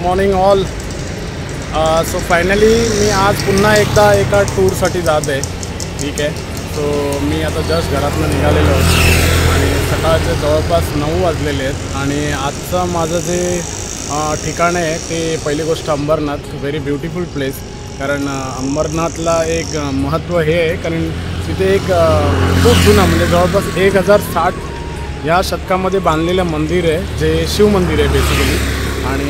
Morning all. So finally मी आज पुन्हा एकदा एका टूरसाठी जात आहे. ठीक आहे. सो मी आता जस्ट घरातून निघालेलो आणि सकाळचे जवळपास 9 वाजलेले आहेत आणि आजचं माझं जे ठिकाण आहे ते पहिली गोष्ट अंबरनाथ. Very beautiful place. कारण अंबरनाथला एक महत्त्व हे आहे कारण तिथे एक खूप जुनं म्हणजे जवळपास 1060 या शतकामध्ये बांधलेलं मंदिर आहे जे शिव मंदिर आहे बेसिकली. आणि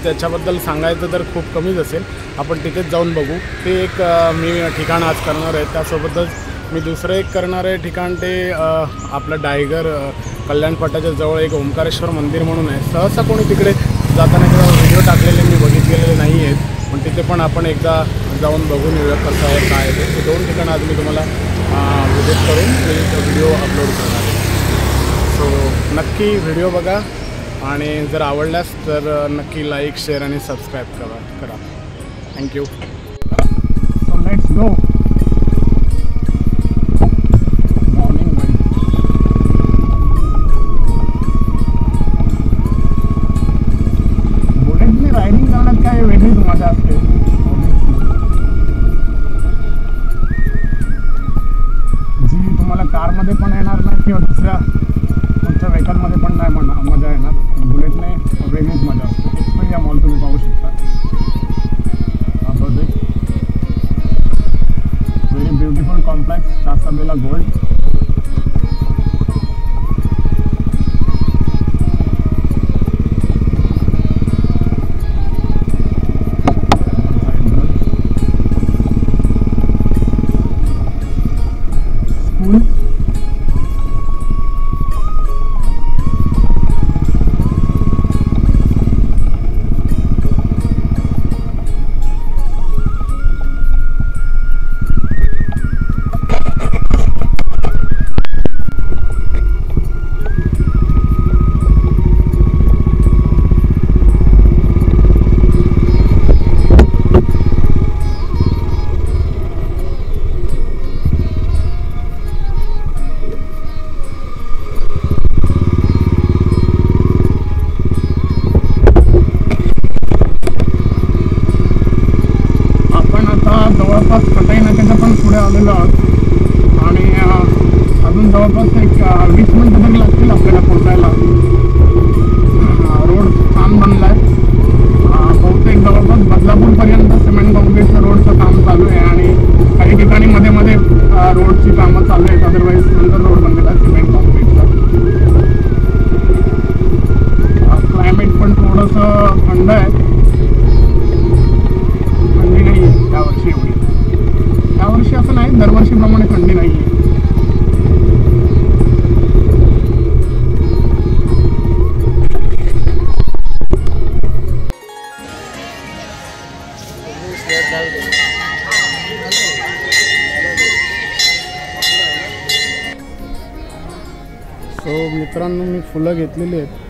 त्याच्याबद्दल सांगायचं तर खूप कमीच असेल. आपण तिथेच जाऊन बघू. ते एक मी ठिकाण आज करणार आहे. त्यासोबतच मी दुसरं एक करणार आहे ठिकाण ते आपलं डायगर कल्याणपटाच्या जवळ एक ओंकारेश्वर मंदिर म्हणून आहे. सहसा कोणी तिकडे जाताना किंवा व्हिडिओ टाकलेले मी बघितलेले नाही आहेत. पण तिथे पण आपण एकदा जाऊन बघून येऊया कसं आहे काय आहे ते. 2 ठिकाणं आज मी तुम्हाला व्हिजिट करून व्हिडिओ अपलोड करणार आहे. सो नक्की व्हिडिओ बघा आणि जर आवडल्यास तर नक्की लाईक शेअर आणि सबस्क्राईब करा. थँक्यू. So let's go. बुलेटने रायडिंग करण्यात काय वेगळीच मजा असते. जी तुम्हाला कारमध्ये पण येणार नाही किंवा दुसऱ्या कोणत्या व्हेकलमध्ये पण नाही मजा येणार. बुलेटने वेगळीच मजा असते. एक्सपेरिया मॉल तुम्ही पाहू शकता. हा project very beautiful complex Casabella gold. आलेलो आहोत आणि अजून जवळपास एक 20 मिनिटं तरी लागतील आपल्याला पोहोचायला. रोड छान बनला आहे. बहुतेक जवळपास बदलापूरपर्यंत सिमेंट कॉन्क्रीटचं रोडचं काम चालू आहे आणि काही ठिकाणी मध्ये मध्ये रोडची कामं चालू आहेत. अदरवाईज सुंदर रोड बनलेला आहे सिमेंट कॉन्क्रीटचा. क्लायमेट पण थोडंसं थंड आहे. थंडी नाही आहे यावर्षी एवढी. यावर्षी असं नाही, दरवर्षीप्रमाणे थंडी नाही आहे. सो मित्रांनो मी फुलं घेतलेली आहेत.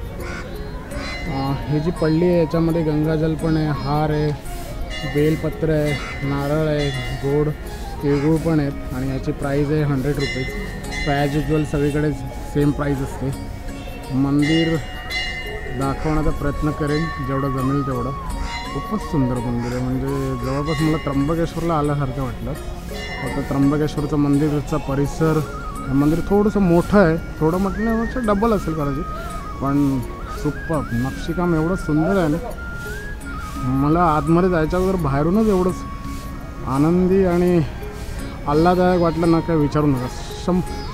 ही जी पडली आहे याच्यामध्ये गंगाजल पण आहे, हार आहे, बेलपत्र आहे, नारळ आहे, गोड तिळगुळ पण आहेत आणि याची प्राईज आहे 100 रुपीज. सो ॲज युजल सगळीकडे सेम प्राईज असते. मंदिर दाखवण्याचा प्रयत्न करेन जेवढं जमेल तेवढं. खूपच सुंदर मंदिर आहे. म्हणजे जवळपास मला त्र्यंबकेश्वरला आल्यासारखं वाटलं. आता त्र्यंबकेश्वरचं मंदिरचा परिसर मंदिर थोडंसं मोठं आहे. थोडं म्हटल्यापेक्षा डबल असेल कदाचित. पण सुपर नक्षीकाम एवढं सुंदर आहे ना. मला आतमध्ये जायच्या अगोदर बाहेरूनच एवढंच आनंदी आणि आल्हाददायक वाटलं ना, काय विचारू नका.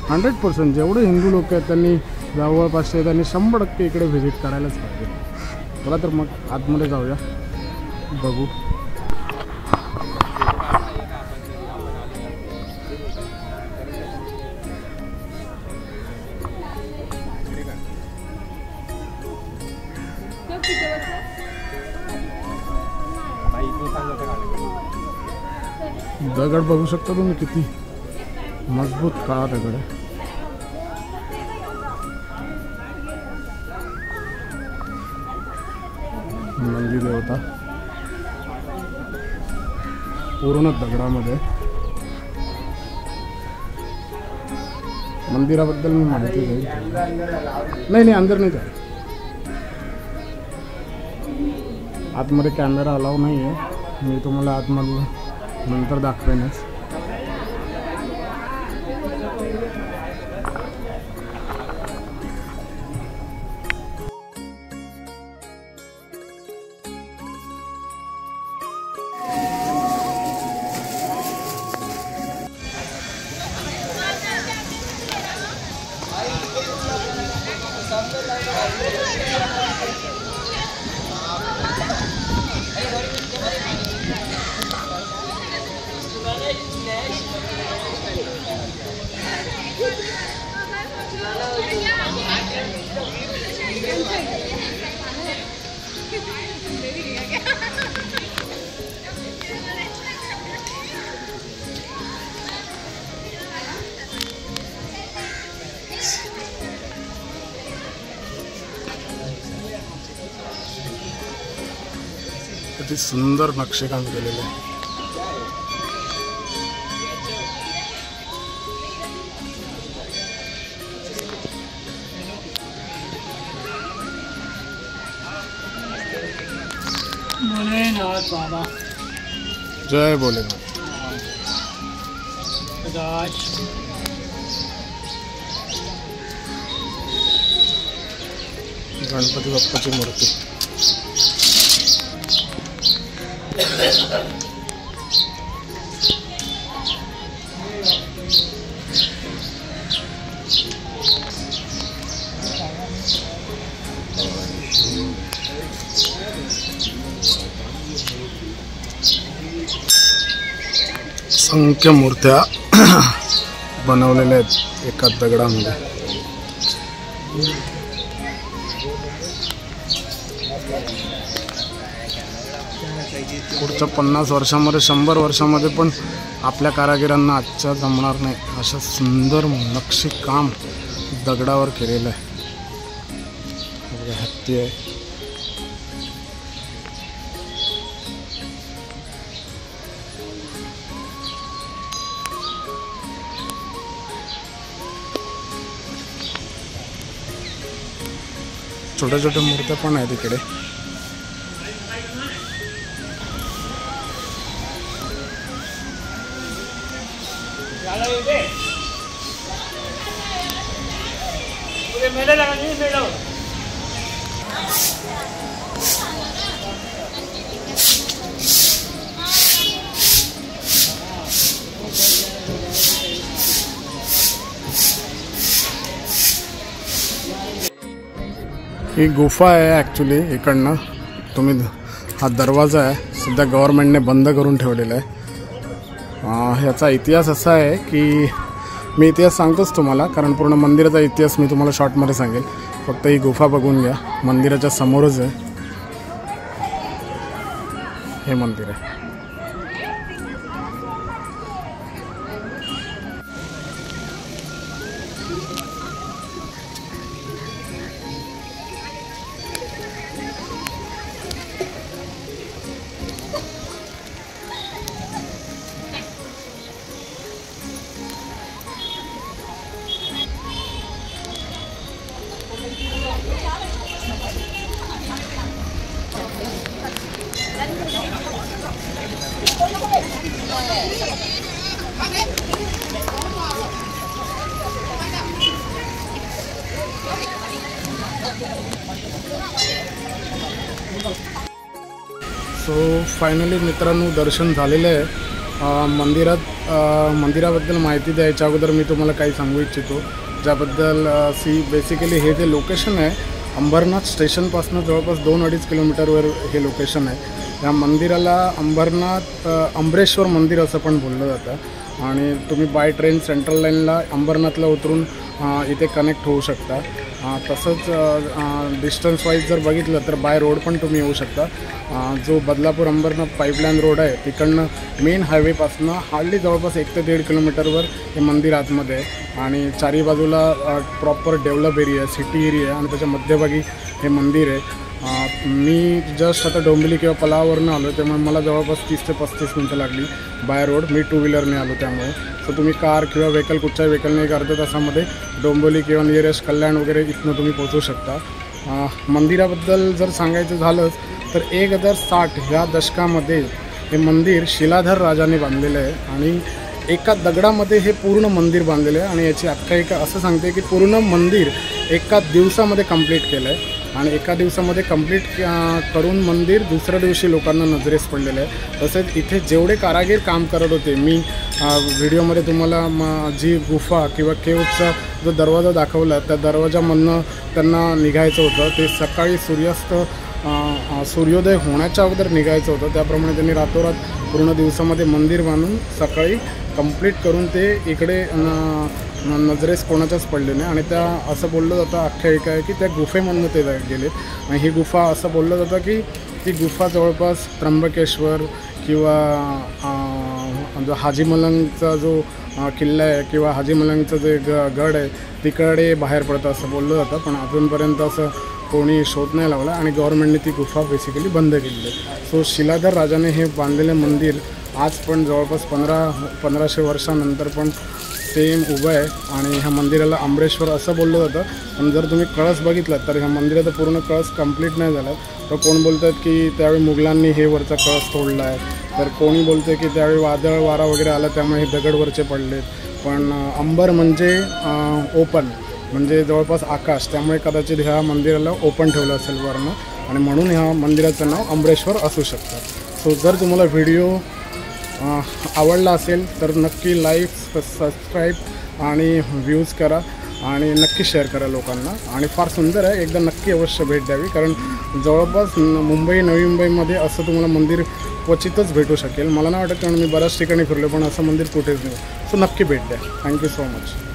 100% जेवढे हिंदू लोक आहेत त्यांनी जवळपासचे त्यांनी 100% इकडे व्हिजिट करायलाच पाहिजे. चला तर मग आतमध्ये जाऊया, बघू. दगड बघू शकता तुम्ही किती मजबूत काळा दगड आहे. नंदी देवता पूर्ण दगडामध्ये. मंदिराबद्दल मी माहिती देईन. नहीं नहीं अंदर नहीं जा. आतमध्ये कॅमेरा अलाव नाही आहे, मी तुम्हाला आतमधलं नंतर दाखवेनच. किती सुंदर नक्षीकाम केलेलं आहे. भोलेनाथ बाबा, जय भोलेनाथ. गणपती बाप्पाची मूर्ती. असंख्य मूर्त्या बनवलेल्या आहेत एका दगडामध्ये. पुढच्या 50 वर्षामध्ये 100 वर्षामध्ये पण आपल्या कारागिरांना आजच्या जमणार नाही अशा सुंदर नक्षीकाम दगडावर केलेलं आहे. हत्ती आहे. छोट्या छोट्या मूर्त्या पण आहेत इकडे. ही गुफा आहे ॲक्च्युली. इकडनं तुम्ही हा दरवाजा आहे सध्या गव्हर्नमेंटने बंद करून ठेवलेला आहे. ह्याचा इतिहास असा आहे की मी इतिहास सांगतोच तुम्हाला, कारण पूर्ण मंदिराचा इतिहास मी तुम्हाला शॉर्टमध्ये सांगेल. फक्त ही गुफा बघून घ्या. मंदिराच्या समोरच आहे हे मंदिर आहे. सो फायनली मित्रांनो दर्शन झालेलं आहे. मंदिराबद्दल माहिती द्यायच्या अगोदर मी तुम्हाला काही सांगू इच्छितो ज्याबद्दल बेसिकली हे जे लोकेशन आहे अंबरनाथ स्टेशनपासून जवळपास 2-2.5 किलोमीटरवर हे लोकेशन आहे. या मंदिराला अंबरेश्वर मंदिर असं पण बोललं जातं आणि तुम्ही बाय ट्रेन सेंट्रल लाईनला अंबरनाथला उतरून इथे कनेक्ट होऊ शकता. तसंच डिस्टन्स वाईज जर बघितलं तर बाय रोड पण तुम्ही येऊ शकता. जो बदलापूर अंबरनाथ पाईपलाईन रोड आहे तिकडनं मेन हायवेपासून हार्डली जवळपास 1 ते 1.5 किलोमीटरवर हे मंदिर आतमध्ये आहे आणि चारी बाजूला proper develop area city area आहे आणि त्याच्या मध्यभागी हे मंदिर आहे. मी जस्ट आता डोंबिवली किंवा पलाववरून आलो त्यामुळे मला जवळपास 30 ते 35 मिनटं लागली बाय रोड. मी 2 व्हीलरने आलो त्यामुळे. सो तुम्ही कार किंवा व्हेकल कुठच्याही व्हेकलने एक अर्ध्या तासामध्ये डोंबिवली किंवा नियरेस्ट कल्याण वगैरे इथनं तुम्ही पोहोचू शकता. मंदिराबद्दल जर सांगायचं झालंच तर 1060 ह्या दशकामध्ये हे मंदिर शिलाधर राजाने बांधलेलं आहे आणि एका दगडामध्ये हे पूर्ण मंदिर बांधलेलं आहे आणि याची आख्यायिका असं सांगते की पूर्ण मंदिर एका दिवसामध्ये कंप्लीट केलं आहे आणि एका दिवसामध्ये कंप्लीट करून मंदिर दुसऱ्या दिवशी लोकांना नजरेस पडलेलं आहे। तसेच इथे जेवढे कारागीर काम करत होते, मी व्हिडिओमध्ये तुम्हाला जी गुफा किंवा केव्हचा जो दरवाजा दाखवला त्या दरवाजामधनं त्यांना निघायचं होतं, ते सकाळी सूर्योदय होण्याच्या अगोदर निघायचं होतं। त्याप्रमाणे त्यांनी रातोरात पूर्ण दिवसामध्ये मंदिर बांधून सकाळी कंप्लीट करून ते इकडे नजरेस कोणाच्याच पडले नाही आणि त्या असं बोललं जातं, आख्यायिका आहे की त्या गुफेमधनं ते गेलेत आणि ही गुफा असं बोललं जातं की ती गुफा जवळपास त्र्यंबकेश्वर किंवा जो हाजी मलंगचा जो किल्ला आहे किंवा हाजी मलंगचं जे गड आहे तिकडे बाहेर पडतं असं बोललं जातं, पण अजूनपर्यंत असं कोणी शोध नाही लावला आणि गव्हर्नमेंटने ती गुफा बेसिकली बंद केलेली आहे। सो शिलाधर राजाने हे बांधलेलं मंदिर आज पण जवळपास 1500 वर्षानंतर पण सेम उभं आहे आणि ह्या मंदिराला अमरेश्वर असं बोललं जातं। पण जर तुम्ही कळस बघितलात तर ह्या मंदिराचा पूर्ण कळस कंप्लीट नाही झाला, तर कोण बोलतात की त्यावेळी मुघलांनी हे वरचा कळस तोडला आहे, तर कोणी बोलते की त्यावेळी वादळ वारा वगैरे आला त्यामुळे हे दगड वरचे पडलेत, पण अंबर म्हणजे ओपन म्हणजे जवळपास आकाश, त्यामुळे कदाचित ह्या मंदिराला ओपन ठेवलं असेल वरनं आणि म्हणून ह्या मंदिराचं नाव अमरेश्वर असू शकतं। सो जर तुम्हाला व्हिडिओ आवडला असेल तर नक्की लाईक, सबस्क्राईब आणि व्ह्यूज करा आणि नक्की शेअर करा लोकांना आणि फार सुंदर आहे, एकदा नक्की अवश्य भेट द्यावी कारण जवळपास मुंबई नवी मुंबईमध्ये असं तुम्हाला मंदिर क्वचितच भेटू शकेल। मला नाही वाटत कारण मी बऱ्याच ठिकाणी फिरलो पण असं मंदिर कुठेच नाही। सो नक्की भेट द्या। Thank you so much.